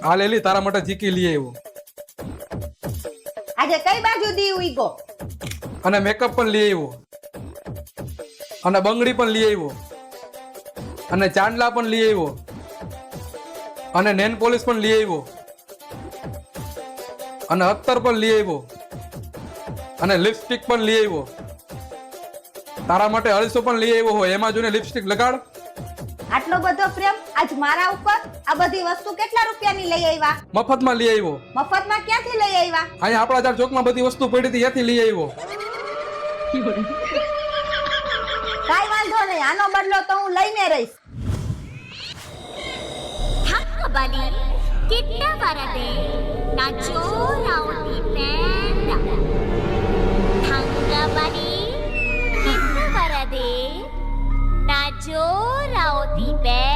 આ લેલી તારા માટે જીકી લઈ આવ્યો. આજે કઈ બાજુ દી ઉઈગો? અને મેકઅપ પણ લઈ આવ્યો. અને બંગડી પણ લઈ આવ્યો. અને ચાંદલા પણ લઈ આવ્યો. અને નેન પોલિશ પણ લઈ આવ્યો. અને અત્તર પણ લઈ આવ્યો. અને લિપસ્ટિક પણ લઈ આવ્યો. તારા માટે અળસો પણ લઈ આવ્યો હોય, એમાં જોઈને લિપસ્ટિક લગાડ. આટલો બધો પ્રેમ આજ મારા ઉપર? આ બધી વસ્તુ કેટલા રૂપિયાની લઈ આવ્યા? મફતમાં લઈ આવ્યો. મફતમાં ક્યાંથી લઈ આવ્યા? અહીંયા આપણા ચાર ચોકમાં બધી વસ્તુ પડી હતી, ત્યાંથી લઈ આવ્યો. કાઈ વાંધો નહીં, આનો બદલો તો હું લઈને રહીશ. ಬಲಿ ಕಿಟ್ಟ ಬರದೆ ನಾ ಜೋರಾವತಿ ಪೇಂಡ ಹಂಗ ಬಲಿ ಕಿಟ್ಟ ಬರದೆ ನಾ ಜೋರಾವತಿ ಪೇಂಡ